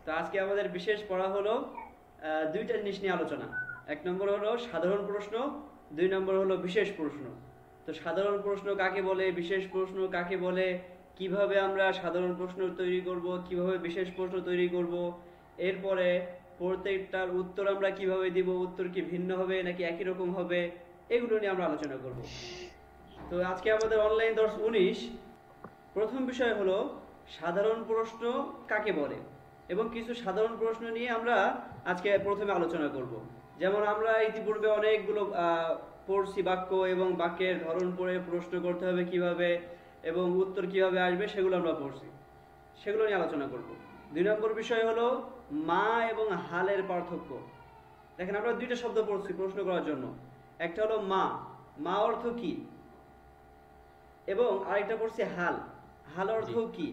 তো আজকে আমাদের বিশেষ পড়া হলো দুইটা জিনিস নিয়ে আলোচনা। এক নম্বর হলো সাধারণ প্রশ্ন, দুই নম্বর হলো বিশেষ প্রশ্ন। তো সাধারণ প্রশ্ন কাকে বলে, বিশেষ প্রশ্ন কাকে বলে, কিভাবে আমরা সাধারণ প্রশ্ন তৈরি করব, কিভাবে বিশেষ প্রশ্ন তৈরি করব, এরপরে প্রত্যেকটার উত্তর আমরা কিভাবে দিব, উত্তর কি ভিন্ন হবে নাকি একই রকম হবে, এগুলো নিয়ে আমরা আলোচনা করব। তো আজকে আমাদের অনলাইন দর্শ 19 প্রথম বিষয় হলো সাধারণ প্রশ্ন কাকে বলে, এবং কিছু সাধারণ প্রশ্ন নিয়ে আমরা আজকে প্রথমে আলোচনা করব। যেমন আমরা ইতিপূর্বে অনেকগুলো পড়ছি বাক্য, এবং বাক্যের ধরন পড়ে প্রশ্ন করতে হবে কিভাবে এবং উত্তর কিভাবে আসবে সেগুলো আমরা পড়ছি, সেগুলো নিয়ে আলোচনা করব। দুই নম্বর বিষয় হলো মা এবং হালের পার্থক্য। দেখেন আমরা দুইটা শব্দ পড়ছি প্রশ্ন করার জন্য, একটা হলো মা, মা অর্থ কি, এবং আরেকটা পড়ছি হাল, হাল অর্থ কি,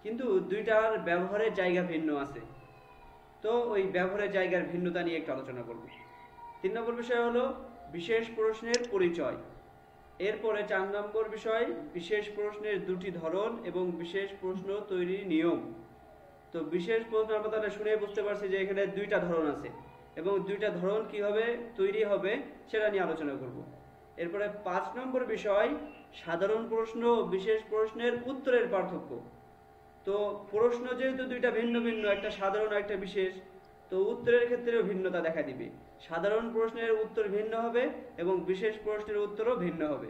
কিন্তু দুইটার ব্যবহারের জায়গা ভিন্ন আছে। তো ওই ব্যবহারের জায়গার ভিন্নতা নিয়ে একটু আলোচনা করব। তিন নম্বর বিষয় হলো বিশেষ প্রশ্নের পরিচয়। এরপরে চার নম্বর বিষয় বিশেষ প্রশ্নের দুটি ধরন এবং বিশেষ প্রশ্ন তৈরির নিয়ম। তো বিশেষ প্রশ্ন আমরা তাহলে শুনে বুঝতে পারছি যে এখানে দুইটা ধরন আছে, এবং দুইটা ধরন কিভাবে তৈরি হবে সেটা নিয়ে আলোচনা করব। এরপরে পাঁচ নম্বর বিষয় সাধারণ প্রশ্ন ও বিশেষ প্রশ্নের উত্তরের পার্থক্য। তো প্রশ্ন যেহেতু দুইটা ভিন্ন ভিন্ন, একটা সাধারণ একটা বিশেষ, তো উত্তরের ক্ষেত্রেও ভিন্নতা দেখা দিবে। সাধারণ প্রশ্নের উত্তর ভিন্ন হবে এবং বিশেষ প্রশ্নের উত্তরও ভিন্ন হবে।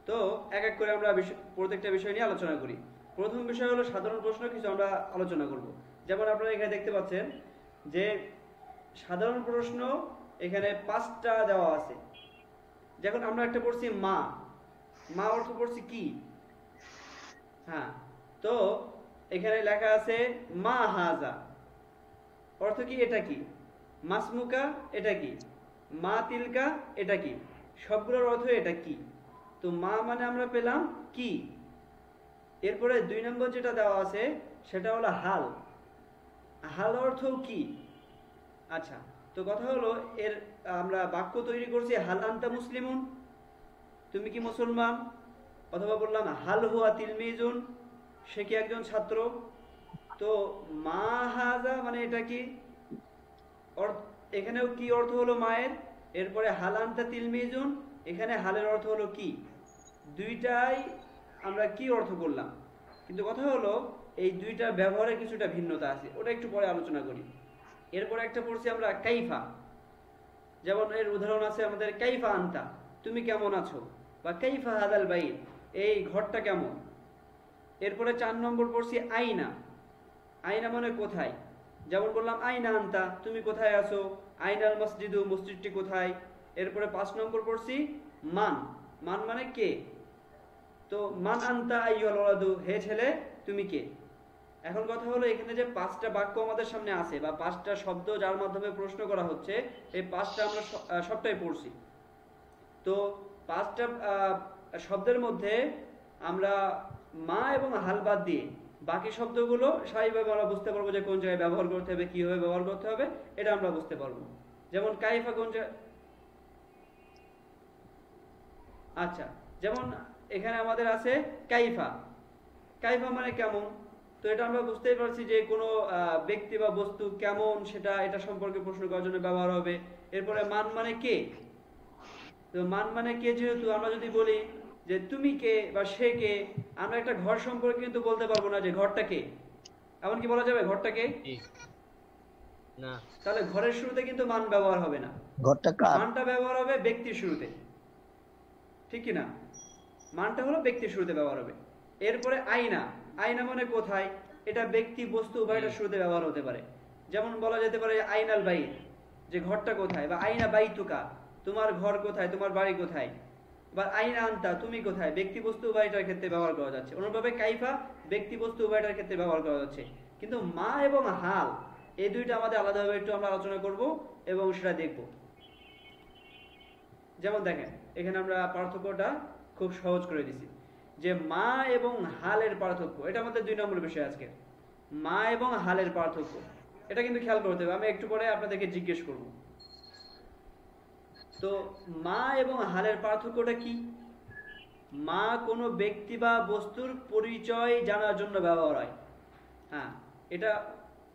তো এক এক করে আমরা প্রত্যেকটা বিষয় নিয়ে আলোচনা করি। প্রথম বিষয় হলো সাধারণ প্রশ্ন, কিছু আমরা আলোচনা করব। যেমন আপনারা এখানে দেখতে পাচ্ছেন যে সাধারণ প্রশ্ন এখানে 5টা দেওয়া আছে। যখন আমরা একটা পড়ছি মা, মা অর্থ পড়ছি কি, হ্যাঁ, তো এখানে লেখা আছে মা হাজা, অর্থ কি, এটা কি, মাসমুকা এটা কি, মা তিলকা এটা কি, সবগুলোর অর্থ এটা কি। তো মা মানে আমরা পেলাম কি। এরপরে 2 নম্বর যেটা দেওয়া আছে সেটা হলো হাল, হাল অর্থ কি। আচ্ছা, তো কথা হলো এর আমরা বাক্য তৈরি করছি হাল আনতা মুসলিমুন, তুমি কি মুসলমান, অথবা বললাম হাল হুয়া তিলমিজুন, সে কি একজন ছাত্র। তো মা হাজা মানে এটা কি, এখানেও কি অর্থ হলো মায়ের। এরপরে হাল আনতা তিলমিজুন, এখানে হালের অর্থ হলো কি। দুইটাই আমরা কি অর্থ করলাম, কিন্তু কথা হলো এই দুইটার ব্যবহারে কিছুটা ভিন্নতা আছে, ওটা একটু পরে আলোচনা করি। এরপরে একটা পড়ছি আমরা কাইফা, যেমন এর উদাহরণ আছে আমাদের কাইফা আনতা, তুমি কেমন আছো, বা কাইফা হাদাল বাইত, এই ঘরটা কেমন। এরপরে 4 নম্বর পড়ছি আইনা, আইনা মানে কোথায়, যেমন বললাম আইনা আনতা, তুমি কোথায় আছো, আইনাল মসজিদু, মসজিদটি কোথায়। এরপরে 5 নম্বর পড়ছি মান, মান মানে কে। তো মান আনতা আইয়ুল ওয়ালাদু, হে ছেলে তুমি কে। এখন কথা হলো এখানে যে 5টা বাক্য আমাদের সামনে আছে, বা 5টা শব্দ যার মাধ্যমে প্রশ্ন করা হচ্ছে, এই 5টা আমরা সবটাই পড়ছি। তো 5টা শব্দের মধ্যে আমরা মা এবং হাল বাদ দিয়ে বাকি শব্দগুলো স্বাভাবিকভাবে আমরা বুঝতে পারবো যে কোন জায়গায় ব্যবহার করতে হবে, কিভাবে ব্যবহার করতে হবে, এটা আমরা বুঝতে পারবো। যেমন কাইফা কোন জায়গায়, আচ্ছা, যেমন এখানে আমাদের আছে কাইফা, কাইফা মানে কেমন। তো এটা আমরা বুঝতেই পারছি যে কোনো ব্যক্তি বা বস্তু কেমন সেটা, এটা সম্পর্কে প্রশ্ন করার জন্য ব্যবহার হবে। এরপরে মান মানে কে, তো মান মানে কে, যেহেতু আমরা যদি বলি যে তুমি কে বা সে কে, আমরা একটা ঘর সম্পর্কে কিন্তু বলতে পারবো না যে ঘরটা কে, এমন কি বলা যাবে ঘরটা কে, না। তাহলে ঘরের শুরুতে কিন্তু মান ব্যবহার হবে না, ঘরটা কার, মানটা ব্যবহার হবে ব্যক্তির শুরুতে, ঠিক কি না, মানটা হলো ব্যক্তির শুরুতে ব্যবহার হবে। এরপরে আয়না, আয়না মানে কোথায়, এটা ব্যক্তি বস্তু উভয়টার শুরুতে ব্যবহার হতে পারে। যেমন বলা যেতে পারে আইনাল বাইত, যে ঘরটা কোথায়, বা আইনা বাইতুকা, তোমার ঘর কোথায়, তোমার বাড়ি কোথায়, বা আইনা আনতা, তুমি কোথায়, ব্যক্তি বস্তু উভয়টার ক্ষেত্রে ব্যবহার করা যাচ্ছে। অনুরূপভাবে কাইফা ব্যক্তি বস্তু উভয়টার ক্ষেত্রে ব্যবহার করা যাচ্ছে। কিন্তু মা এবং হাল এই দুইটা আমাদের আলাদাভাবে একটু আমরা আলোচনা করব এবং সেটা দেখব। যেমন দেখেন এখানে আমরা পার্থক্যটা খুব সহজ করে দিছি, যে মা এবং হালের পার্থক্য, এটা আমাদের 2 নম্বর বিষয় আজকে, মা এবং হালের পার্থক্য। এটা কিন্তু খেয়াল করতে হবে, আমি একটু পরে আপনাদেরকে জিজ্ঞেস করব। তো মা এবং হালের পার্থক্যটা কি। মা কোনো ব্যক্তি বা বস্তুর পরিচয় জানার জন্য ব্যবহার হয়, হ্যাঁ, এটা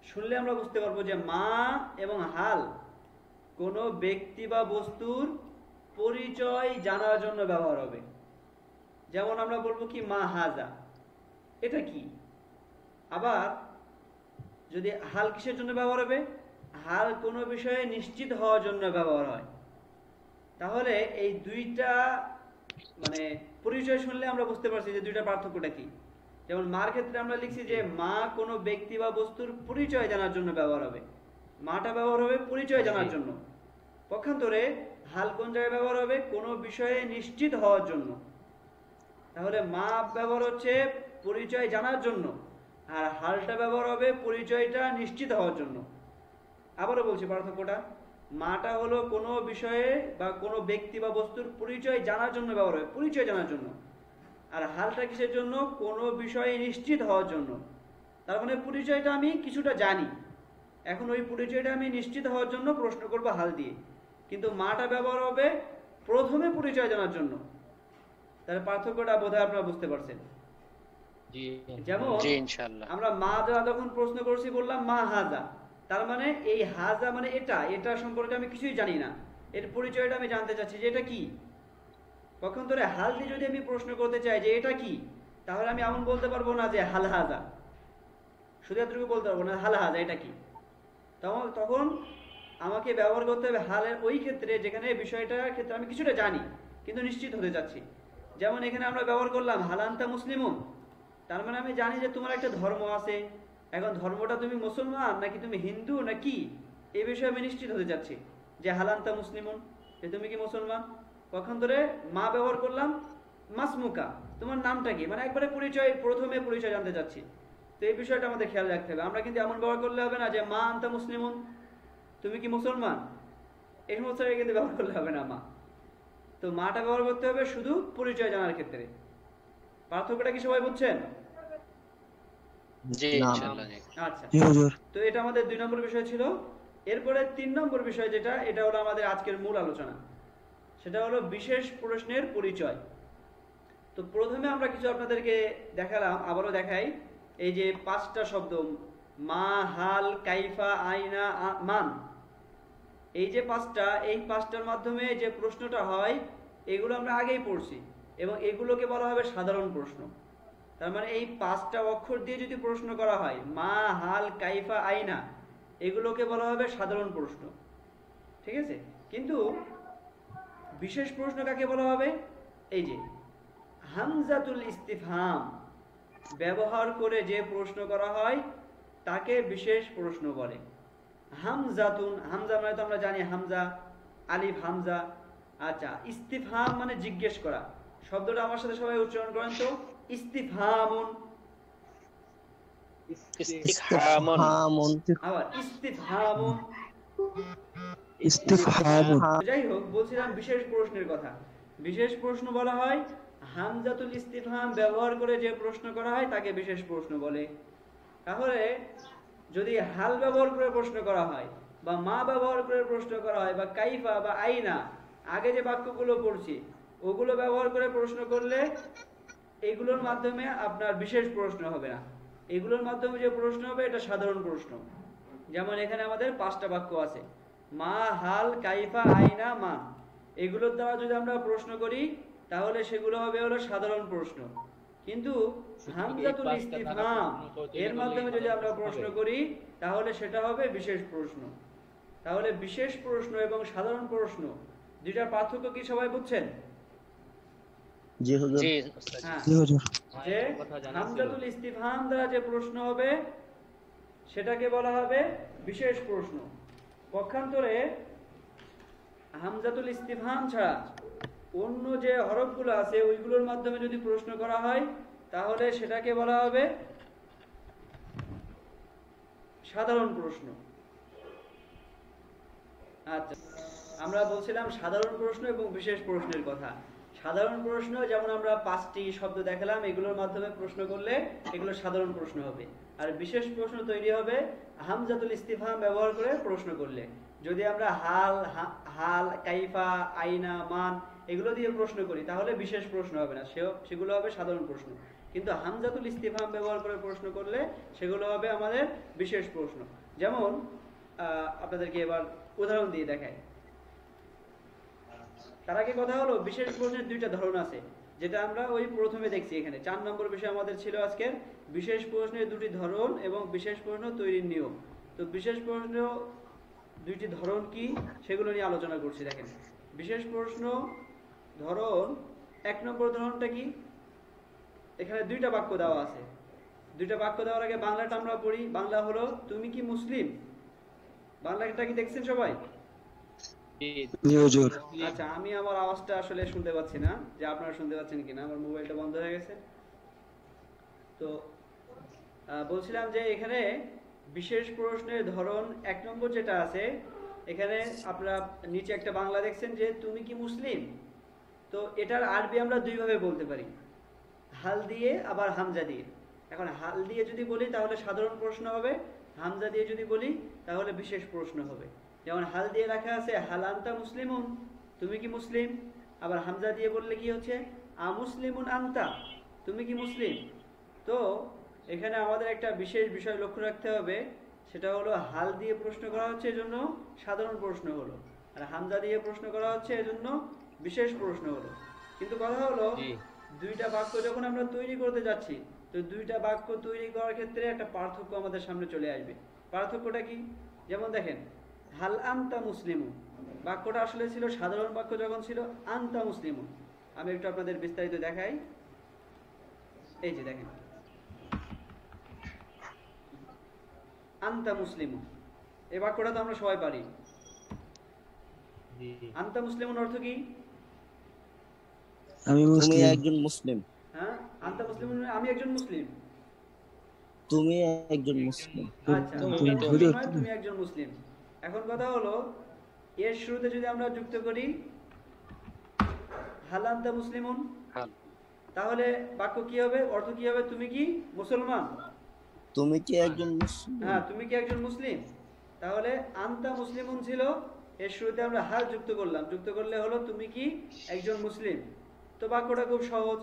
শুনলে আমরা বুঝতে পারবো যে মা এবং হাল কোনো ব্যক্তি বা বস্তুর পরিচয় জানার জন্য ব্যবহার হবে। যেমন আমরা বলবো কি মা হাজা, এটা কি। আবার যদি হাল কিসের জন্য ব্যবহার হবে, হাল কোনো বিষয়ে নিশ্চিত হওয়ার জন্য ব্যবহার হয়। তাহলে এই দুইটা মানে পরিচয় শুনলে আমরা বুঝতে পারছি যে দুইটা পার্থক্যটা কি। যেমন মার ক্ষেত্রে আমরা লিখছি যে মা কোনো ব্যক্তি বা বস্তুর পরিচয় জানার জন্য ব্যবহার হবে, মাটা ব্যবহার হবে পরিচয় জানার জন্য। পক্ষান্তরে হাল কোন জায়গায় ব্যবহার হবে, কোনো বিষয়ে নিশ্চিত হওয়ার জন্য। তাহলে মা ব্যবহার হচ্ছে পরিচয় জানার জন্য, আর হালটা ব্যবহার হবে পরিচয়টা নিশ্চিত হওয়ার জন্য। আবারও বলছি পার্থক্যটা, মাটা হলো কোনো বিষয়ে বা কোনো ব্যক্তি বা বস্তুর পরিচয় জানার জন্য ব্যবহার হবে, পরিচয় জানার জন্য। আর হালটা কিসের জন্য, কোনো বিষয়ে নিশ্চিত হওয়ার জন্য। তার মানে পরিচয়টা আমি কিছুটা জানি, এখন ওই পরিচয়টা আমি নিশ্চিত হওয়ার জন্য প্রশ্ন করব হাল দিয়ে। কিন্তু মাটা ব্যবহার হবে প্রথমে পরিচয় জানার জন্য। তার পার্থক্যটা বোধহয় আপনারা বুঝতে পারছেন। যেমন আমরা মা যখন প্রশ্ন করছি বললাম মা হাজা, তার মানে এই হাজা মানে এটা সম্পর্কে আমি কিছুই জানি না, এর পরিচয়টা আমি জানতে চাচ্ছি যে এটা কি। পক্ষান্তরে হাল দিয়ে যদি আমি প্রশ্ন করতে চাই যে এটা কি, তাহলে আমি এমন বলতে পারবো না যে হাল হাজা, শুধু এতটুকু বলতে পারবো না হাল হাজা এটা কি। তখন আমাকে ব্যবহার করতে হবে হালের ওই ক্ষেত্রে যেখানে বিষয়টার ক্ষেত্রে আমি কিছুটা জানি কিন্তু নিশ্চিত হতে চাচ্ছি। যেমন এখানে আমরা ব্যবহার করলাম হালান্তা মুসলিমুন, তার মানে আমি জানি যে তোমার একটা ধর্ম আছে, এখন ধর্মটা তুমি মুসলমান নাকি তুমি হিন্দু নাকি, এই বিষয়ে আমি নিশ্চিত হতে চাচ্ছি যে হালান্তা মুসলিমুন, যে তুমি কি মুসলমান। পক্ষান্তরে মা ব্যবহার করলাম মাসমুকা, তোমার নামটা কি, মানে একবারে পরিচয়, প্রথমে পরিচয় জানতে চাচ্ছি। তো এই বিষয়টা আমাদের খেয়াল রাখতে হবে। আমরা কিন্তু এমন ব্যবহার করলে হবে না যে মা আনতা মুসলিমুন, তুমি কি মুসলমান, এই সমস্ত কিন্তু ব্যবহার করলে হবে না মা। তো মাটা ব্যবহার করতে হবে শুধু পরিচয় জানার ক্ষেত্রে। পার্থক্যটা কি সবাই বুঝছেন? আচ্ছা, তো এটা আমাদের 2 নম্বর বিষয় ছিল। এরপরে 3 নম্বর বিষয় যেটা, এটা হলো আমাদের আজকের মূল আলোচনা, সেটা হলো বিশেষ প্রশ্নের পরিচয়। তো প্রথমে আমরা কিছু আপনাদেরকে দেখালাম, আবারও দেখাই। এই যে 5টা শব্দ মা, হাল, কাইফা, আইনা, মান, এই যে 5টা, এই 5টার মাধ্যমে যে প্রশ্নটা হয় এগুলো আমরা আগেই পড়ছি, এবং এগুলোকে বলা হবে সাধারণ প্রশ্ন। তার মানে এই 5টা অক্ষর দিয়ে যদি প্রশ্ন করা হয়, মা, হাল, কাইফা, আইনা, এগুলোকে বলা হবে সাধারণ প্রশ্ন। ঠিক আছে, কিন্তু বিশেষ প্রশ্ন কাকে বলা হবে, এই যে হামজাতুল ইস্তিফহাম ব্যবহার করে যে প্রশ্ন করা হয় তাকে বিশেষ প্রশ্ন বলে। হামজাতুন, হামজা মানে তো আমরা জানি হামজা, আলিফ হামজা। আচ্ছা, ইস্তিফহাম মানে জিজ্ঞেস করা। শব্দটা আমার সাথে সবাই উচ্চারণ করেন তো, ইস্তিফহামুন। আবার ইস্তিফহামুন। যাই হোক, বলছিলাম বিশেষ প্রশ্নের কথা। বিশেষ প্রশ্ন বলা হয় হামজাতুল ইস্তিফহাম ব্যবহার করে যে প্রশ্ন করা হয় তাকে বিশেষ প্রশ্ন বলে। তাহলে যদি হাল ব্যবহার করে প্রশ্ন করা হয়, বা মা ব্যবহার করে প্রশ্ন করা হয়, বা কাইফা বা আইনা, আগে যে বাক্যগুলো পড়ছি ওগুলো ব্যবহার করে প্রশ্ন করলে এগুলোর মাধ্যমে আপনার বিশেষ প্রশ্ন হবে না, এগুলোর মাধ্যমে যে প্রশ্ন হবে এটা সাধারণ প্রশ্ন। যেমন এখানে আমাদের 5টা বাক্য আছে, মা, হাল, কাইফা, আইনা, মা, এগুলোর দ্বারা যদি আমরা প্রশ্ন করি তাহলে সেগুলো হবে হলো সাধারণ প্রশ্ন। কিন্তু হামজাতুল ইস্তিফহাম এর মাধ্যমে যদি আমরা প্রশ্ন করি তাহলে সেটা হবে বিশেষ প্রশ্ন। তাহলে বিশেষ প্রশ্ন এবং সাধারণ প্রশ্ন দুইটার পার্থক্য কি সবাই বুঝছেন? জি হুজুর। জি হুজুর। যে হামজাতুল ইস্তিফহাম দ্বারা যে প্রশ্ন হবে সেটাকে বলা হবে বিশেষ প্রশ্ন। পক্ষান্তরে হামজাতুল ইস্তিফহাম ছাড়া অন্য যে হরফগুলো আছে ওইগুলোর মাধ্যমে যদি প্রশ্ন করা হয় তাহলে সেটাকে বলা হবে সাধারণ প্রশ্ন। আচ্ছা, আমরা বলছিলাম সাধারণ প্রশ্ন এবং বিশেষ প্রশ্নের কথা। সাধারণ প্রশ্ন যেমন আমরা 5টি শব্দ দেখালাম, এগুলোর মাধ্যমে প্রশ্ন করলে এগুলো সাধারণ প্রশ্ন হবে। আর বিশেষ প্রশ্ন তৈরি হবে হামজাতুল ইস্তিফহাম ব্যবহার করে প্রশ্ন করলে। যদি আমরা হাল, কাইফা, আইনা, মান এগুলো দিয়ে প্রশ্ন করি তাহলে বিশেষ প্রশ্ন হবে না, সেগুলো হবে সাধারণ প্রশ্ন। কিন্তু হামজাতুল ইস্তিফহাম ব্যবহার করে প্রশ্ন করলে সেগুলো হবে আমাদের বিশেষ প্রশ্ন। যেমন আপনাদেরকে এবার উদাহরণ দিয়ে দেখাই। তার আগে কথা হলো বিশেষ প্রশ্নের দুইটা ধরন আছে, যেটা আমরা ওই প্রথমে দেখছি। এখানে 4 নম্বর বিষয় আমাদের ছিল আজকের বিশেষ প্রশ্নের দুটি ধরন এবং বিশেষ প্রশ্ন তৈরির নিয়ম। তো বিশেষ প্রশ্ন দুইটি ধরন কি সেগুলো নিয়ে আলোচনা করছি। দেখেন, বিশেষ প্রশ্ন ধরন 1 নম্বর ধরনটা কি, এখানে দুইটা বাক্য দেওয়া আছে। দুইটা বাক্য দেওয়ার আগে বাংলাটা আমরা পড়ি। বাংলা হলো তুমি কি মুসলিম। বাংলাটা কি দেখছেন সবাই? আচ্ছা, আমি আমার আওয়াজটা আসলে শুনতে পাচ্ছি না, যে আপনারা শুনতে পাচ্ছেন কিনা, আমার মোবাইলটা বন্ধ হয়ে গেছে। তো বলছিলাম যে এখানে বিশেষ প্রশ্নের ধরন 1 নম্বর যেটা আছে, এখানে আপনারা নিচে একটা বাংলা দেখছেন যে তুমি কি মুসলিম। তো এটার আরবি আমরা দুইভাবে বলতে পারি, হাল দিয়ে আবার হামজা দিয়ে। এখন হাল দিয়ে যদি বলি তাহলে সাধারণ প্রশ্ন হবে, হামজা দিয়ে যদি বলি তাহলে বিশেষ প্রশ্ন হবে। যেমন হাল দিয়ে লেখা আছে হাল আনতা মুসলিমুন, তুমি কি মুসলিম। আবার হামজা দিয়ে বললে কি হচ্ছে আমুসলিমুন আনতা, তুমি কি মুসলিম। তো এখানে আমাদের একটা বিশেষ বিষয় লক্ষ্য রাখতে হবে, সেটা হলো হাল দিয়ে প্রশ্ন করা হচ্ছে এজন্য সাধারণ প্রশ্ন হলো, আর হামজা দিয়ে প্রশ্ন করা হচ্ছে এজন্য বিশেষ প্রশ্ন হলো। কিন্তু কথা হলো দুইটা বাক্য যখন আমরা তৈরি করতে যাচ্ছি, তো দুইটা বাক্য তৈরি করার ক্ষেত্রে একটা পার্থক্য আমাদের সামনে চলে আসবে। পার্থক্যটা কি? যেমন দেখেন, হাল আনতা মুসলিমুন বাক্যটা আসলে ছিল সাধারণ বাক্য, যখন ছিল আনতা মুসলিমুন। আমি একটু আপনাদের বিস্তারিত দেখাই। এই যে দেখেন, আনতা মুসলিমুন, এই বাক্যটা তো আমরা সবাই পারি। আনতা মুসলিমুন অর্থ কি? আমি একজন মুসলিম। হ্যাঁ, আনতা মুসলিমুন আমি একজন মুসলিম। তুমি একজন মুসলিম। আচ্ছা, তুমি একজন মুসলিম। এখন কথা হলো এর শুরুতে যদি আমরা যুক্ত করি হাল আনতা মুসলিমুন, তাহলে বাক্য কি হবে, অর্থ কি হবে? তুমি কি মুসলমান। তুমি কি একজন মুসলিম। হ্যাঁ, তুমি কি একজন মুসলিম। তাহলে আনতা মুসলিমুন ছিল, এর শুরুতে আমরা হাল যুক্ত করলাম, যুক্ত করলে হলো তুমি কি একজন মুসলিম। তো বাক্যটা খুব সহজ,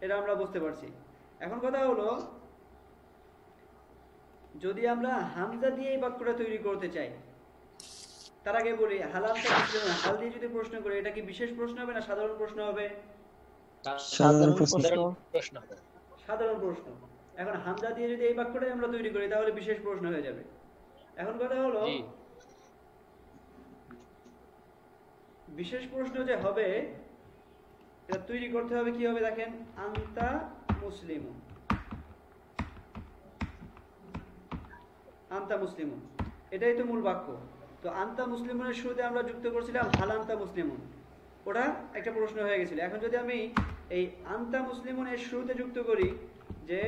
এটা আমরা বুঝতে পারছি। এখন কথা হলো যদি আমরা হামজা দিয়ে এই বাক্যটা তৈরি করতে চাই, তার আগে বলি হাল আনতা মুসলিমুন, হাল দিয়ে যদি প্রশ্ন করি এটা কি বিশেষ প্রশ্ন হবে না সাধারণ প্রশ্ন হবে? সাধারণ প্রশ্ন। এখন হামজা দিয়ে যদি এই বাক্যটাই আমরা তৈরি করি তাহলে বিশেষ প্রশ্ন হয়ে যাবে। এখন কথা হলো বিশেষ প্রশ্ন যে হবে এটা তৈরি করতে হবে কি হবে, দেখেন আনতা মুসলিমুন, আনতা মুসলিমুন এটাই তো মূল বাক্য। তো আনতা মুসলিমুনের শুরুতে আমরা যুক্ত করছিলাম হাল আনতা মুসলিমুন, ওটা একটা প্রশ্ন হয়ে গেছিল। এখন যদি আমি এই আনতা মুসলিমুন এর শুরুতে যুক্ত করি যে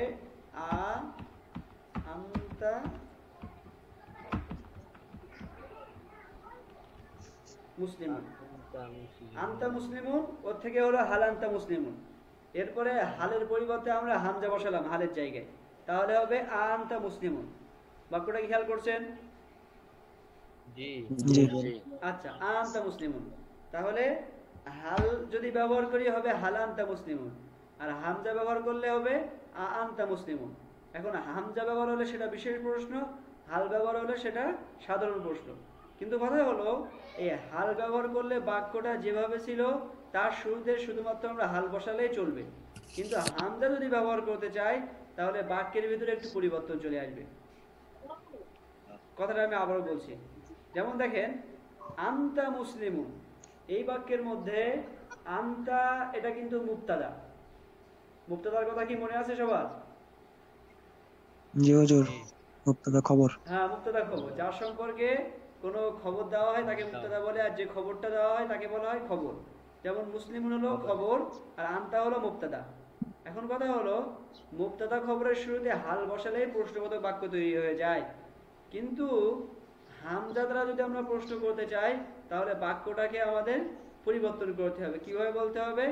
আনতা মুসলিমুন, আনতা মুসলিমুন ওর থেকে হলো হাল আনতা মুসলিমুন, এরপরে হালের পরিবর্তে আমরা হামজা বসালাম হালের জায়গায়, তাহলে হবে আনতা মুসলিমুন। বাক্যটা কি খেয়াল করছেন? আচ্ছা, আনতা মুসলিমুন, তাহলে হাল যদি ব্যবহার করি হবে হাল আনতা মুসলিমুন, আর হামজা ব্যবহার করলে হবে আনতা মুসলিমুন। এখন হামজা ব্যবহার হলে সেটা বিশেষ প্রশ্ন, হাল ব্যবহার হলে সেটা সাধারণ প্রশ্ন। কিন্তু কথা হলো এই হাল ব্যবহার করলে বাক্যটা যেভাবে ছিল তার শুরুতে শুধুমাত্র আমরা হাল বসালেই চলবে, কিন্তু হামজা যদি ব্যবহার করতে চাই তাহলে বাক্যের ভিতরে একটু পরিবর্তন চলে আসবে। কথাটা আমি আবারও বলছি। যেমন দেখেন আনতা মুসলিমুন, এই বাক্যের মধ্যে আনতা এটা কিন্তু মুবতাদা। মুবতাদার কথা কি মনে আছে সবার? জি হুজুর, মুবতাদা খবর। হ্যাঁ, মুবতাদা খবর, যার সম্পর্কে কোনো খবর দেওয়া হয় তাকে মুবতাদা বলে, আর যে খবরটা দেওয়া হয় তাকে বলা হয় খবর। যেমন মুসলিমুন হলো খবর আর আনতা হলো মুবতাদা। এখন কথা হলো মুবতাদা খবরের শুরুতে হাল বসালেই প্রশ্নবোধক বাক্য তৈরি হয়ে যায়, কিন্তু হামজা দ্বারা যদি আমরা প্রশ্ন করতে চাই তাহলে বাক্যটাকে আমাদের পরিবর্তন করতে হবে। কিভাবে বলতে হবে?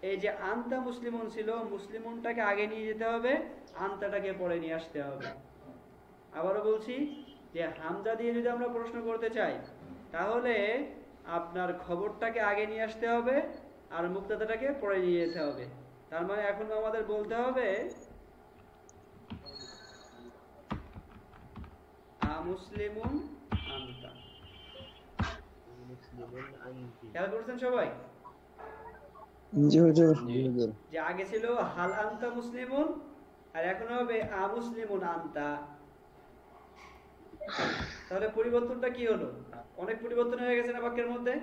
এই যে আনতা মুসলিমুন ছিল, মুসলিমুনটাকে আগে নিয়ে যেতে হবে, আনতাটাকে পরে নিয়ে আসতে হবে। আবারও বলছি যে হামজা দিয়ে যদি আমরা প্রশ্ন করতে চাই তাহলে আপনার খবরটাকে আগে নিয়ে আসতে হবে আর মুবতাদাটাকে পরে নিয়ে যেতে হবে। তার মানে এখন আমাদের বলতে হবে মুসলিমুন আনতা। খেয়াল করছেন সবাই জি হুজুর। যে আগে ছিল হাল আনতা মুসলিমুন, আর এখন হবে মুসলিমুন আনতা। তাহলে পরিবর্তনটা কি হলো? অনেক পরিবর্তন হয়ে গেছে না বাক্যের মধ্যে?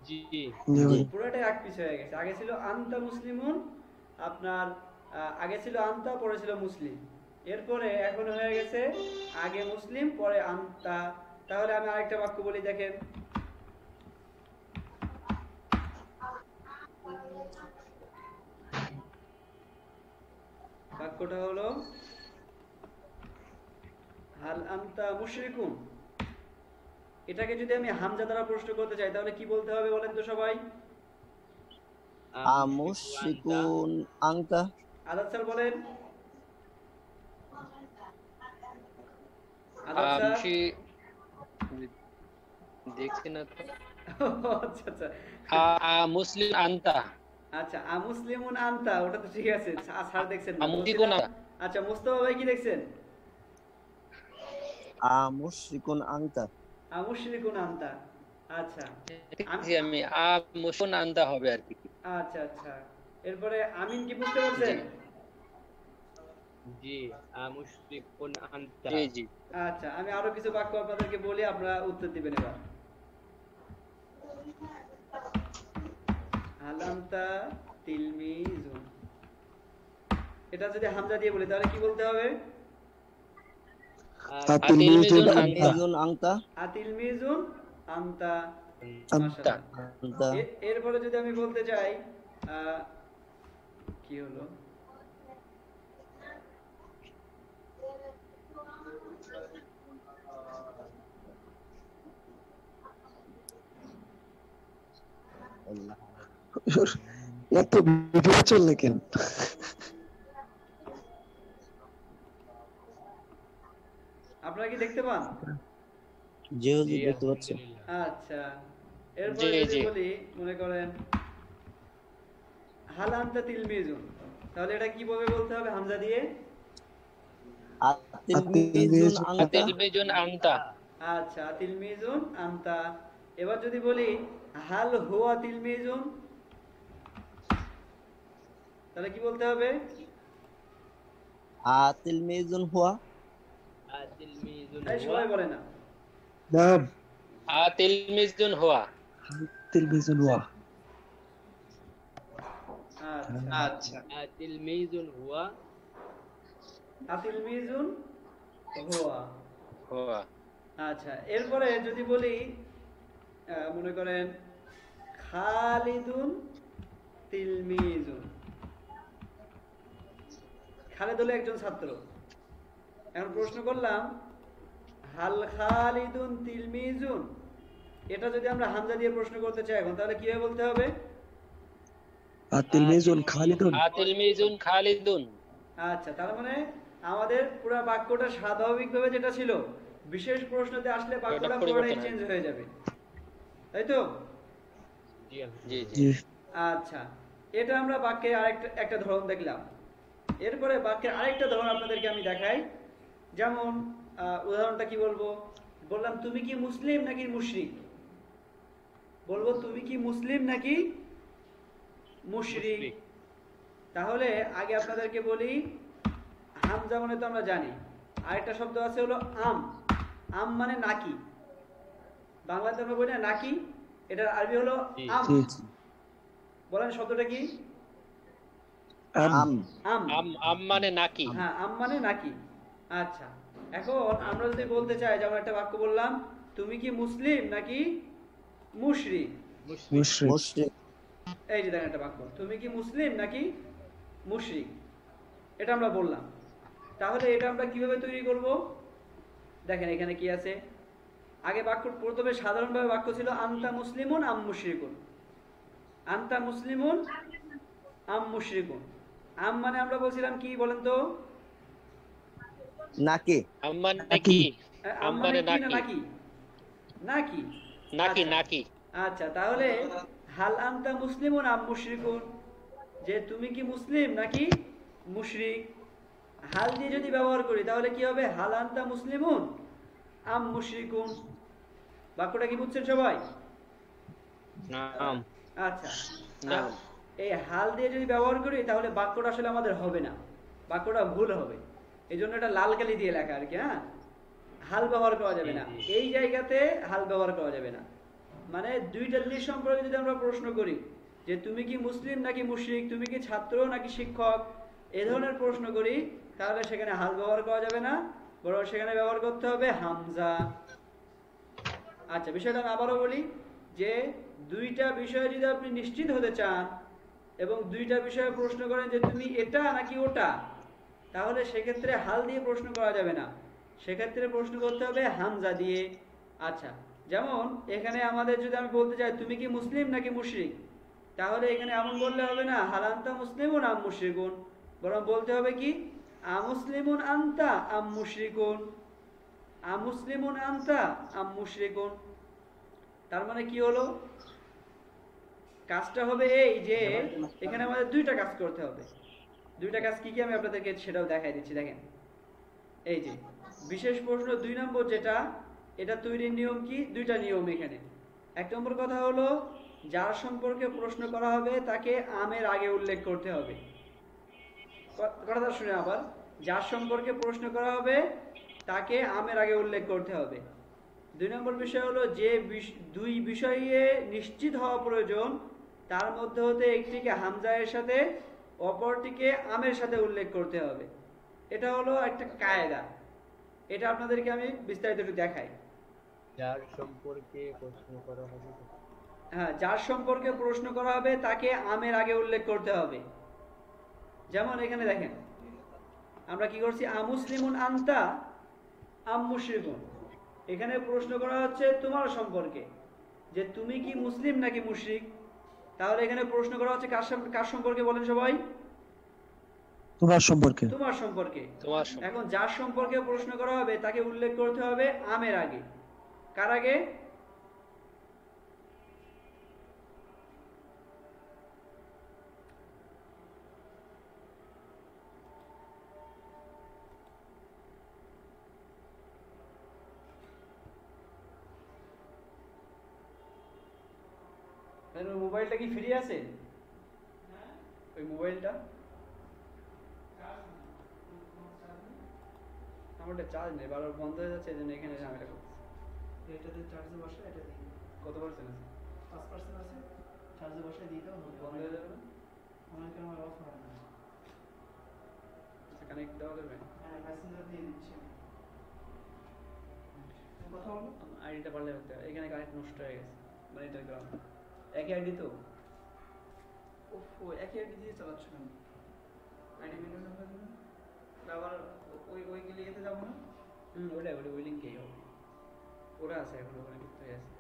জি পুরোটাই এক পিছ হয়ে গেছে। আগে ছিল আনতা মুসলিমুন, আপনার আগে ছিল আনতা, পরে ছিল মুসলিম, এরপরে এখন হয়ে গেছে আগে মুসলিম পরে আনতা। তাহলে আমি আরেকটা বাক্য বলি, দেখেন বাক্যটা হলো হাল আনতা মুশরিকুন। এটাকে যদি আমি হামজা দ্বারা প্রশ্ন করতে চাই তাহলে কি বলতে হবে বলেন তো সবাই? মুশরিকুন আনতা। আজাদ স্যার বলেন। আজাদ স্যার দেখছি না তো। আচ্ছা আচ্ছা মুসলিম আনতা। আচ্ছা মুসলিমুন আনতা, ওটা তো ঠিক আছে, স্যার দেখছেন না। মুশরিকুন আনতা। আচ্ছা মুস্তাফা ভাই কি দেখছেন? মুশরিকুন আনতা। মুশরিকুন আনতা। আচ্ছা আমি মুসলিমুন আনতা হবে আর কি। আচ্ছা আচ্ছা, এরপরে আমিন কি বুঝতে পারছেন? জি মুশরিকুন আনতা। জি জি। আচ্ছা আমি আরো কিছু বাক্য আপনাদেরকে বলি, আপনারা উত্তর দিবেন এবার। আলামতা তিলমিজুন, এটা যদি হামজা দিয়ে বলি তাহলে কি বলতে হবে? আতিলমিজুন আনতা। আতিলমিজুন আনতা। আনতা। এরপরে যদি আমি বলতে চাই কি হলো, এত ভিডিও চলে কেন? আপনারা কি দেখতে পান? জি হুজুর দেখতে পাচ্ছি। আচ্ছা এরপরে যদি বলি, মনে করেন হাল আনতা তিলমিজুন, তাহলে এটা কিভাবে বলতে হবে হামজা দিয়ে? আতিলমিজুন আনতা। আচ্ছা তিলমিজুন আনতা। এবার যদি বলি হাল হুয়া তিলমিজুন, তাহলে কি বলতে হবে? তিলমিজুন হুয়া। সবাই বলে না। নাম তিলমিজুন হুয়া। তিলমিজুন হুয়া। আচ্ছা তিলমিজুন হুয়া। তিলমিজুন হুয়া। হুয়া। আচ্ছা এরপরে যদি বলি মনে করেন খালিদুন তিলমিজুন, খালিদ হলো একজন ছাত্র। এখন প্রশ্ন করলাম হাল খালিদুন তিলমিজুন, এটা যদি আমরা হামজা দিয়ে প্রশ্ন করতে চাই এখন, তাহলে কিভাবে বলতে হবে? তিলমিজুন খালিদুন। তিলমিজুন খালিদুন। আচ্ছা তার মানে আমাদের পুরো বাক্যটা স্বাভাবিকভাবে যেটা ছিল, বিশেষ প্রশ্নতে আসলে বাক্যটা পুরোটাই চেঞ্জ হয়ে যাবে, তাই তো? জি জি। আচ্ছা এটা আমরা বাক্যের একটা ধরন দেখলাম। এরপরে বাক্যের আরেকটা ধরন আপনাদেরকে আমি দেখাই। যেমন উদাহরণটা কি বলবো, বললাম তুমি কি মুসলিম নাকি মুশরিক? বলবো তুমি কি মুসলিম নাকি মুশরিক। তাহলে আগে আপনাদেরকে বলি হামজা মানে তো আমরা জানি, আরেকটা শব্দ আছে হলো আম। আম মানে নাকি, বাংলাতে আমরা বলি না নাকি, এটার আরবি হলো আম। বলেন শব্দটা কি? আম। আম। আম মানে নাকি। হ্যাঁ আম মানে নাকি। আচ্ছা এখন আমরা যদি বলতে চাই, যেমন একটা বাক্য বললাম তুমি কি মুসলিম নাকি মুশরিক। মুশরিক। এই যে দেখেন একটা বাক্য, তুমি কি মুসলিম নাকি মুশরিক, এটা আমরা বললাম। তাহলে এটা আমরা কিভাবে তৈরি করব? দেখেন এখানে কি আছে, আগে বাক্য প্রথমে সাধারণভাবে বাক্য ছিল আনতা মুসলিমুন আম মুশরিকুন। আনতা মুসলিমুন আম মুশরিকুন। আম মানে আমরা বলছিলাম কি বলেন তো? নাকি। আম মানে কি? আম মানে কি না নাকি? নাকি নাকি নাকি। আচ্ছা তাহলে হাল আনতা মুসলিমুন আম মুশরিকুন, যে তুমি কি মুসলিম নাকি মুশরিক। হাল দিয়ে যদি ব্যবহার করি তাহলে কি হবে? হাল আনতা মুসলিমুন আম মুশরিকুন। বাক্যটা কি বুঝছেন সবাই? নাম। আচ্ছা, নাম। এই হাল দিয়ে যদি ব্যবহার করি তাহলে বাক্যটা আসলে আমাদের হবে না, বাক্যটা ভুল হবে। এই জন্য এটা লাল কালি দিয়ে লেখা আর কি। হ্যাঁ, হাল ব্যবহার করা যাবে না, এই জায়গাতে হাল ব্যবহার করা যাবে না। মানে দুইটা জিনিস সম্পর্কে যদি আমরা প্রশ্ন করি যে তুমি কি মুসলিম নাকি মুশরিক, তুমি কি ছাত্র নাকি শিক্ষক, এই ধরনের প্রশ্ন করি, তাহলে সেখানে হাল ব্যবহার করা যাবে না, বরং সেখানে ব্যবহার করতে হবে হামজা। আচ্ছা, বিষয়টা আমি আবারও বলি যে দুইটা বিষয়ে যদি আপনি নিশ্চিত হতে চান এবং দুইটা বিষয়ে প্রশ্ন করেন যে তুমি এটা নাকি ওটা, তাহলে সেক্ষেত্রে হাল দিয়ে প্রশ্ন করা যাবে না, সেক্ষেত্রে প্রশ্ন করতে হবে হামজা দিয়ে। আচ্ছা, যেমন এখানে আমাদের যদি আমি বলতে চাই তুমি কি মুসলিম নাকি মুশরিক, তাহলে এখানে এমন বললে হবে না হালান্তা মুসলিমুন আম মুশরিকুন, বরং বলতে হবে কি আমুসলিমুন আনতা আম মুশরিকুন, আমুসলিমুন আনতা আম মুশরিকুন। তার মানে কি হলো? কাজটা হবে এই যে এখানে আমাদের দুইটা কাজ করতে হবে। দুইটা কাজ কি কি আমি আপনাদেরকে সেটাও দেখাই দিচ্ছি। দেখেন, এই যে বিশেষ প্রশ্ন 2 নম্বর যেটা, এটা তৈরির নিয়ম কি? দুইটা নিয়ম এখানে। 1 নম্বর কথা হলো যার সম্পর্কে প্রশ্ন করা হবে তাকে আমের আগে উল্লেখ করতে হবে। কথাটা শুনে আবার, যার সম্পর্কে প্রশ্ন করা হবে তাকে আমের আগে উল্লেখ করতে হবে। 2 নম্বর বিষয় হলো যে দুই বিষয়ে নিশ্চিত হওয়া প্রয়োজন তার মধ্যে হতে একটিকে হামজায়ের সাথে অপরটিকে আমের সাথে উল্লেখ করতে হবে। এটা হলো একটা কায়দা, এটা আপনাদেরকে আমি বিস্তারিত একটু দেখাই। যার সম্পর্কে প্রশ্ন করা হবে, হ্যাঁ, যার সম্পর্কে প্রশ্ন করা হবে তাকে আমের আগে উল্লেখ করতে হবে। যেমন এখানে দেখেন আমরা কি করছি, আমুসলিমুন আনতা আম মুশরিকুন। এখানে প্রশ্ন করা হচ্ছে তোমার সম্পর্কে যে তুমি কি মুসলিম নাকি মুশরিক। তাহলে এখানে প্রশ্ন করা হচ্ছে কার সম্পর্কে বলেন সবাই? তোমার সম্পর্কে। তোমার সম্পর্কে। তোমার এখন যার সম্পর্কে প্রশ্ন করা হবে তাকে উল্লেখ করতে হবে আমের আগে। কার আগে? মোবাইলটা কি ফ্রি আছে? ওই মোবাইলটা আমারটা চার্জ নেই, বারবার বন্ধ হয়ে যাচ্ছে, এই জন্য এখানে ঝামেলা করতেছে। এটাতে চার্জে বসে এটা দিই কত পার্সেন্ট আছে? 5% আছে, চার্জে বসে দিয়ে দাও, বন্ধ হয়ে যাবে না? অনেকে আমার অফ হয় না। আচ্ছা, কানেক্ট দেওয়া যাবে? হ্যাঁ, মেসেঞ্জার দিয়ে দিচ্ছি আমি। কথা বলো। আইডিটা পারলে হতে হয়। এখানে কানেক্ট নষ্ট হয়ে গেছে, মানে এটা গ্রাম একই আইডি তো। ওফ, একই আইডি দিয়ে চালাচ্ছ কেন? আইডি ভিডিও নাম্বার দেবেন, আবার ওই লিখেতে যাবো না। ওটা ওই লিঙ্কেই হবে, ওরা আছে এখন ওখানে যুক্ত হয়ে আছে।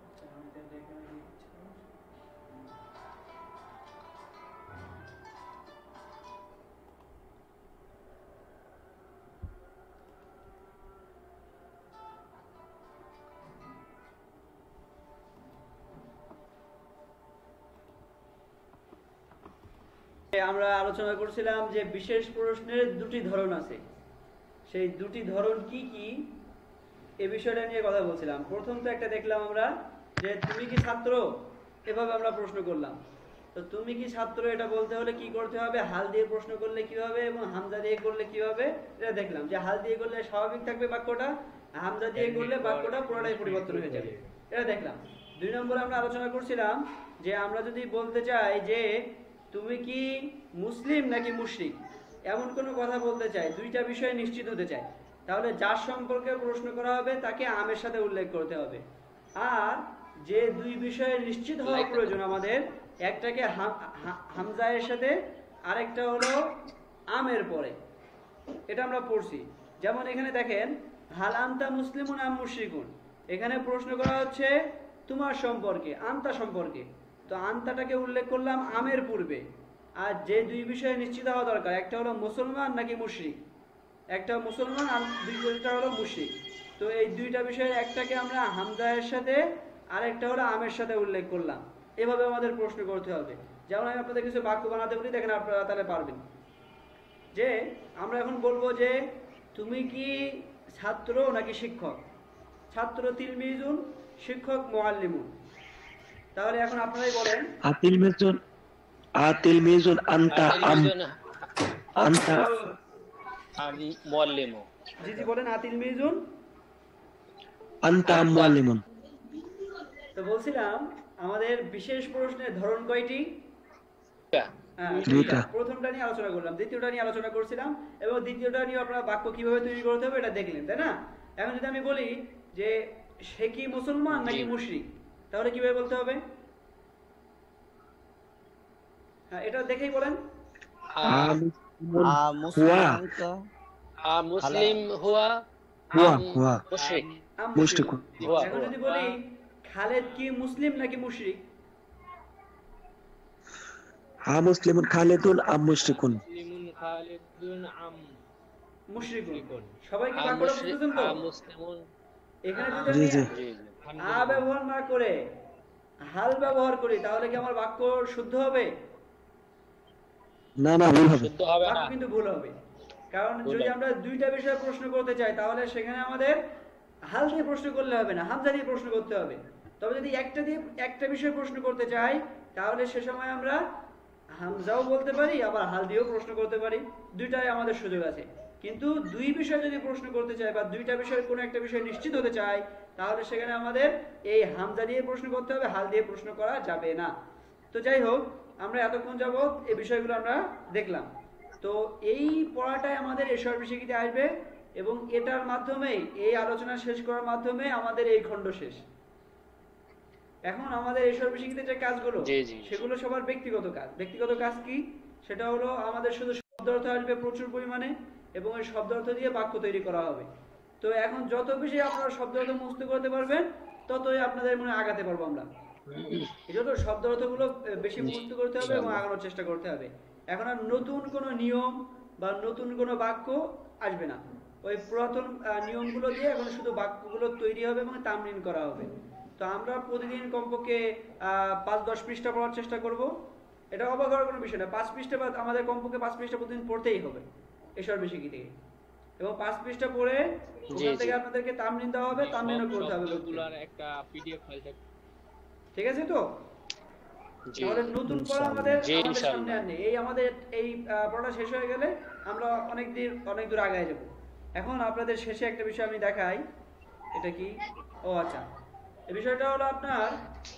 আচ্ছা, আমি তাহলে এখানে দিয়ে দিচ্ছি। আমরা আলোচনা করছিলাম যে বিশেষ প্রশ্নের দুটি ধরন আছে, সেই দুটি ধরন কি কি এই বিষয়টা নিয়ে কথা বলছিলাম। প্রথম তো একটা দেখলাম আমরা যে তুমি কি ছাত্র, এভাবে আমরা প্রশ্ন করলাম। তো তুমি কি ছাত্র এটা বলতে হলে কি করতে হবে, হাল দিয়ে প্রশ্ন করলে কিভাবে এবং হামজা দিয়ে করলে কিভাবে, এটা দেখলাম। যে হাল দিয়ে করলে স্বাভাবিক থাকবে বাক্যটা, হামজা দিয়ে করলে বাক্যটা পুরোটাই পরিবর্তন হয়ে যাবে, এটা দেখলাম। 2 নম্বরে আমরা আলোচনা করছিলাম যে আমরা যদি বলতে চাই যে তুমি কি মুসলিম নাকি মুশরিক, এমন কোনো কথা বলতে চাই, দুইটা বিষয়ে নিশ্চিত হতে চাই, তাহলে যার সম্পর্কে প্রশ্ন করা হবে তাকে আমের সাথে উল্লেখ করতে হবে। আর যে দুই বিষয়ে নিশ্চিত হওয়া প্রয়োজন আমাদের, একটাকে হামজায়ের সাথে, আরেকটা হলো আমের পরে, এটা আমরা পড়ছি। যেমন এখানে দেখেন হাল আনতা মুসলিমুন আম মুশরিকুন, এখানে প্রশ্ন করা হচ্ছে তোমার সম্পর্কে, আনতা সম্পর্কে। তো আনতাটাকে উল্লেখ করলাম আমের পূর্বে। আর যে দুই বিষয়ে নিশ্চিত হওয়া দরকার, একটা হলো মুসলমান নাকি মুশরিক, একটা মুসলমান আর দুইটা হলো মুশরিক। তো এই দুইটা বিষয়ে একটাকে আমরা হামজায়ের সাথে, আরেকটা হলো আমের সাথে উল্লেখ করলাম। এভাবে আমাদের প্রশ্ন করতে হবে। যেমন আমি আপনাদের কিছু বাক্য বানাতে বলি, দেখেন আপনারা তাহলে পারবেন। যে আমরা এখন বলবো যে তুমি কি ছাত্র নাকি শিক্ষক? ছাত্র তিলমিজুন, শিক্ষক মুআল্লিমুন। তাহলে এখন আপনারাই বলেন। আতিলমিজুন আনতা আনতা মুআল্লিমু। জি জি বলেন। আতিলমিজুন আনতা মুআল্লিমুন। তো বলছিলাম আমাদের বিশেষ প্রশ্নের ধরন কয়টি? হ্যাঁ, দুইটা। প্রথমটা নিয়ে আলোচনা করলাম, দ্বিতীয়টা নিয়ে আলোচনা করছিলাম, এবং দ্বিতীয়টা নিয়ে আপনারা বাক্য কিভাবে তৈরি করতে হবে এটা দেখলেন, তাই না? এখন যদি আমি বলি যে সে কি মুসলমান নাকি মুশরিক, তাহলে কিভাবে বলতে হবে? হ্যাঁ, এটা দেখেই বলেন। মুসলিম হুয়া মুশরিক। মুশরিকুন। এখন যদি বলি খালেদ কি মুসলিম নাকি মুশরিক? মুসলিমুন খালিদুন আম মুশরিকুন। মুশরিকুন। সবাই কি বাক্যটা বুঝতেছেন তো? এখানে যদি জি জি। আমি ব্যবহার না করে হাল ব্যবহার করি তাহলে কি আমার বাক্য শুদ্ধ হবে? না না, ভুল হবে। শুদ্ধ হবে না, বাক্য কিন্তু ভুল হবে। কারণ যদি আমরা দুইটা বিষয়ে প্রশ্ন করতে চাই তাহলে সেখানে আমাদের হাল দিয়ে প্রশ্ন করলে হবে না, হামজা দিয়ে প্রশ্ন করতে হবে। তবে যদি একটা বিষয়ে প্রশ্ন করতে চাই তাহলে সে সময় আমরা হামজাও বলতে পারি, আবার হাল দিয়েও প্রশ্ন করতে পারি, দুইটাই আমাদের সুযোগ আছে। কিন্তু দুই বিষয়ে যদি প্রশ্ন করতে চাই বা দুইটা বিষয়ের কোনো একটা বিষয় নিশ্চিত হতে চাই তাহলে সেখানে আমাদের এই হামজা দিয়ে প্রশ্ন করতে হবে, হাল দিয়ে প্রশ্ন করা যাবে না। তো যাই হোক, আমরা এতক্ষণ যাবত এই বিষয়গুলো আমরা দেখলাম। তো এই পড়াটাই আমাদের এই সর্বশিক্ষিতে আসবে, এবং এটার মাধ্যমেই, এই আলোচনা শেষ করার মাধ্যমে আমাদের এই খণ্ড শেষ। এখন আমাদের এই সর্বশিক্ষিতে যে কাজগুলো সেগুলো সবার ব্যক্তিগত কাজ। ব্যক্তিগত কাজ কি? সেটা হলো আমাদের শুধু শব্দ অর্থ আসবে প্রচুর পরিমাণে, এবং এই শব্দ অর্থ দিয়ে বাক্য তৈরি করা হবে। তো এখন যত বেশি আপনারা শব্দ অর্থ মুখস্থ করতে পারবেন ততই আপনাদের মনে আগাতে পারবো আমরা। এই জন্য শব্দ অর্থগুলো বেশি মুখস্থ করতে হবে এবং আগানোর চেষ্টা করতে হবে। এখন আর নতুন কোনো নিয়ম বা নতুন কোনো বাক্য আসবে না, ওই পুরাতন নিয়মগুলো দিয়ে এখন শুধু বাক্যগুলো তৈরি হবে এবং তামরিন করা হবে। তো আমরা প্রতিদিন কমপক্ষে 5-10 পৃষ্ঠা পড়ার চেষ্টা করব। এটা অবাক হওয়ার কোনো বিষয় না। 5 পৃষ্ঠা বা আমাদের কমপক্ষে 5 পৃষ্ঠা প্রতিদিন পড়তেই হবে এই সর্বশিক্ষী থেকে, এবং 5 পৃষ্ঠাা পড়ে ওখান থেকে আপনাদেরকে তামরিন দেওয়া হবে, তামরিনও করতে হবে। একটা পিডিএফ ফাইল থাকবে, ঠিক আছে? তো আমাদের নতুন পড়া আমাদের সামনে আর নেই। এই আমাদের এই পড়া শেষ হয়ে গেলে আমরা অনেক দূর আগায় যাব। এখন আপনাদের শেষে একটা বিষয় আমি দেখাই। এটা কি? ও আচ্ছা, এই বিষয়টা হলো আপনার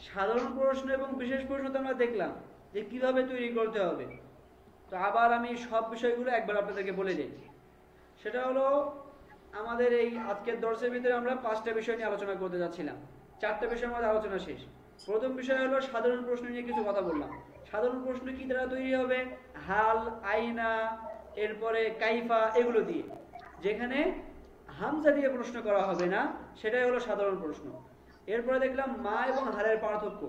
সাধারণ প্রশ্ন এবং বিশেষ প্রশ্ন। তো আমরা দেখলাম যে কিভাবে তৈরি করতে হবে। তো আবার আমি সব বিষয়গুলো একবার আপনাদেরকে বলে দিই। সেটা হলো আমাদের এই আজকের দর্শের ভিতরে আমরা 5টা বিষয় নিয়ে আলোচনা করতে যাচ্ছিলাম। 4টা বিষয়ের মধ্যে আলোচনা শেষ। প্রথম বিষয় হলো সাধারণ প্রশ্ন নিয়ে কিছু কথা বললাম। সাধারণ প্রশ্ন কি দ্বারা তৈরি হবে? হাল, আইনা, এরপরে কাইফা, এগুলো দিয়ে। যেখানে হামজা দিয়ে প্রশ্ন করা হবে না সেটাই হলো সাধারণ প্রশ্ন। এরপরে দেখলাম মা এবং হালের পার্থক্য।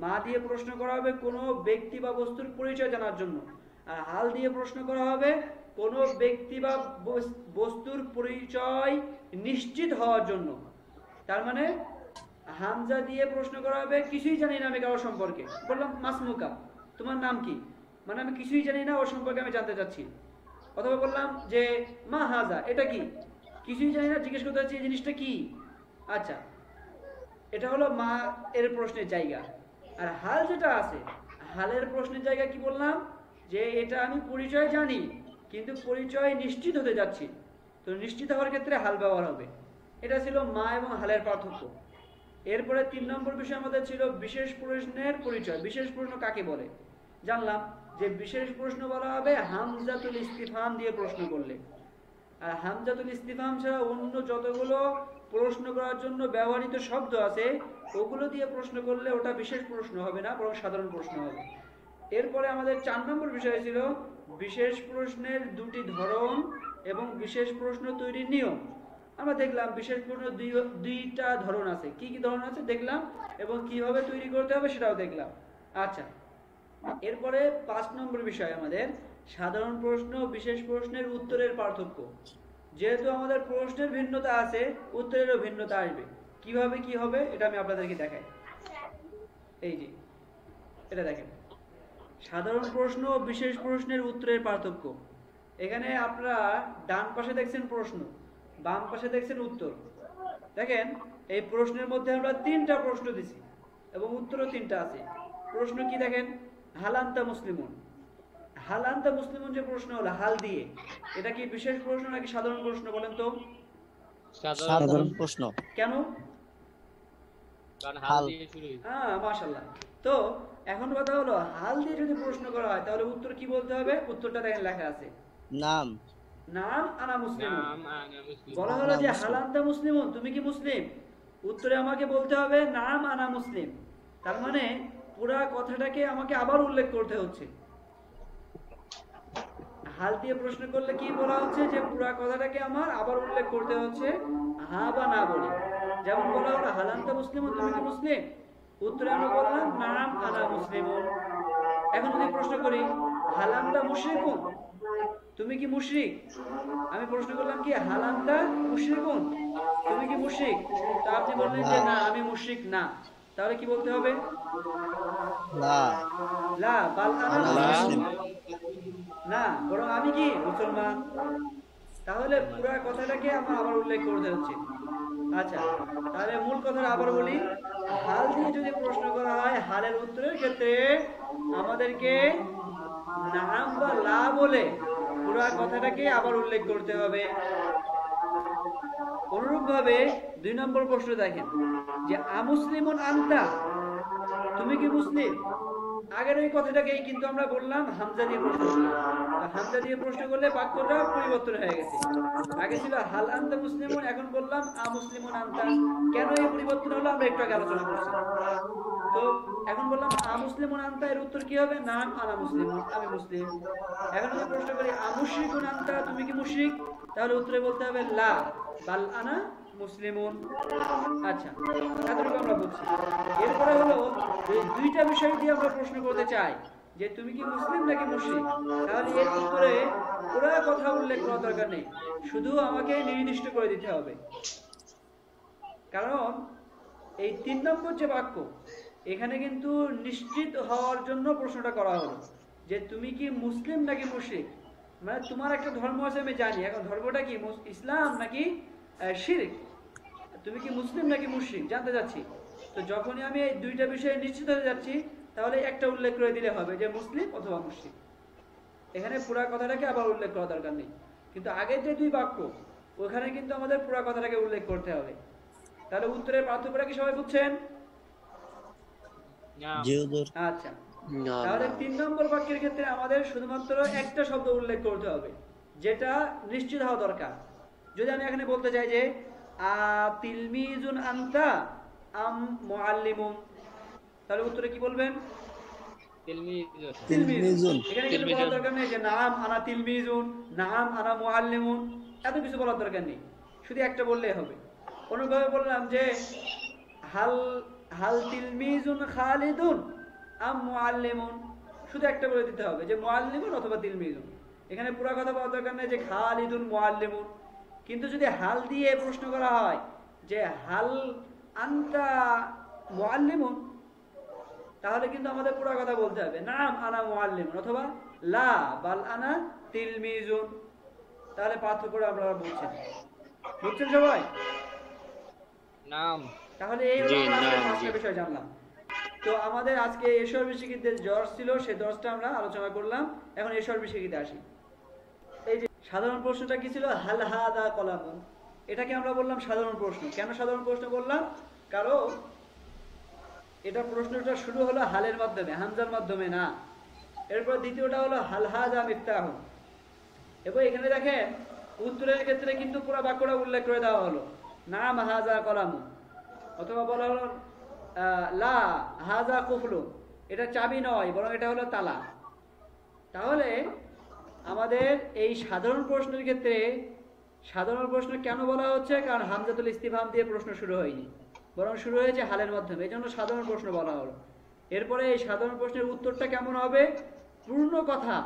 মা দিয়ে প্রশ্ন করা হবে কোনো ব্যক্তি বা বস্তুর পরিচয় জানার জন্য, আর হাল দিয়ে প্রশ্ন করা হবে কোনো ব্যক্তি বা বস্তুর পরিচয় নিশ্চিত হওয়ার জন্য। তার মানে হামজা দিয়ে প্রশ্ন করা হবে কিছুই জানি না আমি কারোর সম্পর্কে। বললাম মাসমুকা, তোমার নাম কি? মানে আমি কিছুই জানি না, ওর সম্পর্কে আমি জানতে চাচ্ছি। অথবা বললাম যে মা হাজা, এটা কি? কিছুই জানি না, জিজ্ঞেস করতে চাচ্ছি এই জিনিসটা কি। আচ্ছা, এটা হলো মা এর প্রশ্নের জায়গা। আর হাল যেটা আছে, হালের প্রশ্নের জায়গা কি বললাম? যে এটা আমি পরিচয় জানি কিন্তু পরিচয় নিশ্চিত হতে যাচ্ছি, তো নিশ্চিত হওয়ার ক্ষেত্রে হাল ব্যবহার হবে। এটা ছিল মা এবং হালের পার্থক্য। এরপরে 3 নম্বর বিষয় আমাদের ছিল বিশেষ প্রশ্নের পরিচয়। বিশেষ প্রশ্ন কাকে বলে জানলাম যে বিশেষ প্রশ্ন বলা হবে হামজাতুল ইস্তিফহাম দিয়ে প্রশ্ন করলে। আর হামজাতুল ইস্তিফহাম ছাড়া অন্য যতগুলো প্রশ্ন করার জন্য ব্যবহৃত শব্দ আছে ওগুলো দিয়ে প্রশ্ন করলে ওটা বিশেষ প্রশ্ন হবে না, বরং সাধারণ প্রশ্ন হবে। এরপরে আমাদের 4 নম্বর বিষয় ছিল বিশেষ প্রশ্নের 2টি ধরন এবং বিশেষ প্রশ্ন তৈরির নিয়ম। আমরা দেখলাম বিশেষ প্রশ্ন দুইটা ধরন আছে। কি কি ধরন আছে দেখলাম, এবং কিভাবে তৈরি করতে হবে সেটাও দেখলাম। আচ্ছা, এরপরে 5 নম্বর বিষয় আমাদের সাধারণ প্রশ্ন বিশেষ প্রশ্নের উত্তরের পার্থক্য। যেহেতু আমাদের প্রশ্নের ভিন্নতা আছে, উত্তরেরও ভিন্নতা আসবে। কিভাবে কি হবে এটা আমি আপনাদেরকে দেখাই। এই যে এটা দেখেন, সাধারণ প্রশ্ন ও বিশেষ প্রশ্নের উত্তরের পার্থক্য। এখানে আপনারা ডান পাশে দেখছেন প্রশ্ন, বাম পাশে দেখছেন উত্তর। দেখেন এই প্রশ্নের মধ্যে আমরা 3টা প্রশ্ন দিছি এবং উত্তরও 3টা আছে। প্রশ্ন কি দেখেন, হালান্তা মুসলিমুন। হালান্তা মুসলিমুন যে প্রশ্ন হলো হাল দিয়ে, এটা কি বিশেষ প্রশ্ন নাকি সাধারণ প্রশ্ন বলেন তো? সাধারণ প্রশ্ন। কেন? কারণ হাল দিয়ে শুরু হয়েছে। মাশাআল্লাহ। তো এখন কথা হলো, হাল দিয়ে যদি প্রশ্ন করা হয় তাহলে উত্তর কি বলতে হবে? উত্তরটা দেখেন লেখা আছে, নাম নাম আনা মুসলিমুন। নাম আনা মুসলিম। বলা হলো যে হালান্তা মুসলিমুন, তুমি কি মুসলিম? উত্তরে আমাকে বলতে হবে নাম আনা মুসলিম। তার মানে পুরা কথাটাকে আমাকে আবার উল্লেখ করতে হচ্ছে। হাল দিয়ে প্রশ্ন করলে কি বলা হচ্ছে, যে পুরা কথাটাকে আমার আবার উল্লেখ করতে হচ্ছে, হ্যাঁ বা না বলে। যেমন বলা হলো হালান্তা মুসলিমুন, তুমি কি মুসলিম? উত্তরে আমরা বললাম নাম আনা মুসলিমুন। এখন যদি প্রশ্ন করি হালান্তা মুশরিকুন, তুমি কি মুশরিক? আমি প্রশ্ন করলাম কি হালান্তা মুশরিকুন, তুমি কি মুশরিক? তা আপনি বললেন যে না আমি মুশরিক না, তাহলে কি বলতে হবে? লা লা বাল আনা আনা মুসলিম। মুসলিম। না, বরং আমি কি মুসলমান। তাহলে পুরো কথাটাকে আমরা আবার উল্লেখ করতে হচ্ছে। আচ্ছা, তাহলে মূল কথাটা আবার বলি, হাল দিয়ে যদি প্রশ্ন করা হয়, হালের উত্তরের ক্ষেত্রে আমাদেরকে নাম বা লা বলে পুরো কথাটাকে আবার উল্লেখ করতে হবে। অনুরূপভাবে 2 নম্বর প্রশ্ন দেখেন, যে আমুসলিমুন আনতা, তুমি কি মুসলিম? আগের ওই কথাটাকেই কিন্তু আমরা বললাম হামজা দিয়ে প্রশ্ন করলাম। হামজা দিয়ে প্রশ্ন করলে বাক্যটা পরিবর্তন হয়ে গেছে। আগে ছিল হাল আনতা মুসলিমুন, এখন বললাম আমুসলিমুন আনতা। কেন এই পরিবর্তন হলো আমরা একটু আগে আলোচনা করছি। তো এখন বললাম আমুসলিমুন আনতা, এর উত্তর কি হবে? নাম আনা মুসলিমুন, আমি মুসলিম। এখন যদি প্রশ্ন করি আমুশরিকুন আনতা, তুমি কি মুশরিক? তাহলে উত্তরে বলতে হবে লা বাল আনা মুসলিমুন। আচ্ছা, এতটুকু আমরা বুঝছি। এরপরে হলো এই 2টা বিষয় দিয়ে আমরা প্রশ্ন করতে চাই, যে তুমি কি মুসলিম নাকি মুশরিক। তাহলে এর উত্তরে পুরো কথা উল্লেখ করার দরকার নেই, শুধু আমাকে নির্দিষ্ট করে দিতে হবে। কারণ এই 3 নম্বর যে বাক্য, এখানে কিন্তু নিশ্চিত হওয়ার জন্য প্রশ্নটা করা হলো, যে তুমি কি মুসলিম নাকি মুশরিক। মানে তোমার একটা ধর্ম আছে আমি জানি, এখন ধর্মটা কি ইসলাম নাকি শিরক, তুমি কি মুসলিম নাকি মুশরিক জানতে যাচ্ছি। তো যখনই আমি এই 2টা বিষয়ে নিশ্চিত হয়ে যাচ্ছি, তাহলে একটা উল্লেখ করে দিলে হবে যে মুসলিম অথবা মুশরিক। এখানে পুরো কথাটাকে আবার উল্লেখ করা দরকার নেই। কিন্তু আগের যে 2 বাক্য, ওখানে কিন্তু আমাদের পুরো কথাটাকে উল্লেখ করতে হবে। তাহলে উত্তরের পার্থক্যটা কি সবাই বুঝছেন? নাম। জি হুজুর। আচ্ছা, তাহলে 3 নম্বর বাক্যের ক্ষেত্রে আমাদের শুধুমাত্র একটা শব্দ উল্লেখ করতে হবে, যেটা নিশ্চিত হওয়া দরকার। যদি আমি এখানে বলতে চাই যে তিলমিজুন আনতা আম মুআল্লিমুন, তাহলে উত্তরে কি বলবেন? তিলমিজুন। এখানে কিন্তু বলার দরকার নেই যে নাম আনা তিলমিজুন, নাম আনা মুআল্লিমুন, এত কিছু বলার দরকার নেই, শুধু একটা বললেই হবে। অনুভাবে বললাম যে হাল তিলমিজুন খালিদুন আম মুআল্লিমুন, শুধু একটা বলে দিতে হবে যে মুআল্লিমুন অথবা তিলমিজুন। এখানে পুরো কথা বলার দরকার নেই যে খালিদুন মুআল্লিমুন। কিন্তু যদি হাল দিয়ে প্রশ্ন করা হয় যে হাল আনতা মুআল্লিমুন, তাহলে কিন্তু আমাদের পুরো কথা বলতে হবে নাম আনা মুআল্লিমুন অথবা লা বাল আনা তিলমিজুন। তাহলে পার্থক্যটা আপনারা বুঝছেন সবাই? নাম। তাহলে এই হলো আমাদের 5টা বিষয় জানলাম। তো আমাদের আজকে এশর বিশিকিতে দর্স ছিল, সেই দর্সটা আমরা আলোচনা করলাম। এখন এশর বিশিকিতে আসি। এই যে সাধারণ প্রশ্নটা কি ছিল, হাল হাদা কলামুন, এটাকে আমরা বললাম সাধারণ প্রশ্ন। কেন সাধারণ প্রশ্ন বললাম? কারণ এটা প্রশ্নটা শুরু হলো হালের মাধ্যমে, হামজার মাধ্যমে না। এরপর দ্বিতীয়টা হলো হাল হাদা মিফতাহুন। এবং এখানে দেখেন উত্তরের ক্ষেত্রে কিন্তু পুরো বাক্যটা উল্লেখ করে দেওয়া হলো, নাম হাজা কলামুন, অথবা বলা হলো লা হাজা কুফলুন, এটা চাবি নয় বরং এটা হলো তালা। তাহলে আমাদের এই সাধারণ প্রশ্নের ক্ষেত্রে সাধারণ প্রশ্ন কেন বলা হচ্ছে? কারণ হামজাতুল ইস্তিফহাম দিয়ে প্রশ্ন শুরু হয়নি, বরং শুরু হয়েছে হালের মাধ্যমে, এই জন্য সাধারণ প্রশ্ন বলা হলো। এরপরে এই সাধারণ প্রশ্নের উত্তরটা কেমন হবে? পূর্ণ কথা,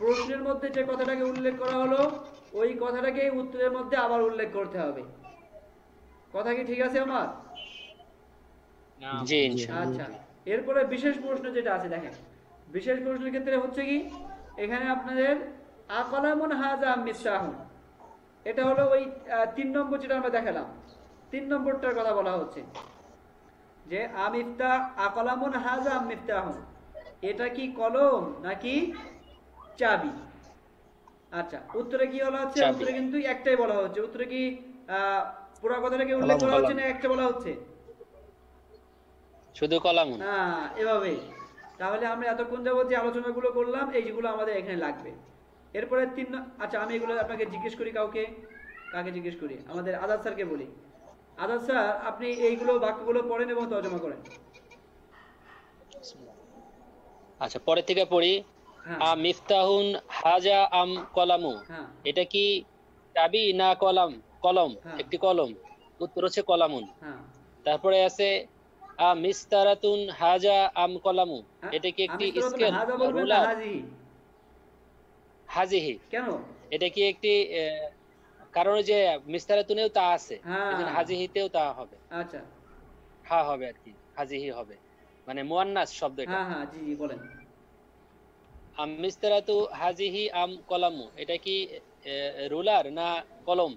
প্রশ্নের মধ্যে যে কথাটাকে উল্লেখ করা হলো ওই কথাটাকে উত্তরের মধ্যে আবার উল্লেখ করতে হবে। কথা কি ঠিক আছে আমার? নাম। জি ইনশাআল্লাহ। আচ্ছা, এরপরে বিশেষ প্রশ্ন যেটা আছে দেখেন, বিশেষ প্রশ্নের ক্ষেত্রে হচ্ছে কি, এখানে আপনাদের আকলামুন হাজা আম মিফতাহুন, এটা হলো ওই 3 নম্বর যেটা আমরা দেখালাম, 3 নম্বরটার কথা বলা হচ্ছে যে আমিফতা আকলামুন হাজা আম মিফতাহুন, এটা কি কলম নাকি চাবি? আচ্ছা, উত্তরে কি বলা হচ্ছে? উত্তরে কিন্তু একটাই বলা হচ্ছে। উত্তরে কি পুরো কথাটাকে উল্লেখ করা হচ্ছে না একটা বলা হচ্ছে? শুধু কলামুন। হ্যাঁ, এভাবে। তাহলে আমরা এতক্ষণ যাবত যে আলোচনাগুলো করলাম এইগুলো আমাদের এখানে লাগবে। এরপরে আচ্ছা, আমি এগুলো আপনাকে জিজ্ঞেস করি, কাকে জিজ্ঞেস করি? আমাদের আজাদ স্যারকে বলি। আজাদ স্যার, আপনি এইগুলো বাক্যগুলো পড়েন এবং তর্জমা করেন। আচ্ছা, পরে থেকে পড়ি। মিফতাহুন হাজা আম কলামু, এটা কি চাবি না কলম? কলম, একটি কলম। উত্তর হচ্ছে কলামুন। তারপরে আছে মিস্তারাতুন হাজা আম কলামু, এটা কি একটি স্কেল? রুলার? হাজিহি। কেন? এটা কি একটি কারণ যে মিস্তারাতুনেও তা আছে, এজন্য হাজিহিতেও তা হবে। আচ্ছা, হ্যাঁ হবে আর কি, হাজিহি হবে, মানে মুয়ান্নাস শব্দ এটা। হ্যাঁ হ্যাঁ, জি জি বলেন। মিস্তারাতু হাজিহি আম কলামু, এটা কি রুলার না কলম?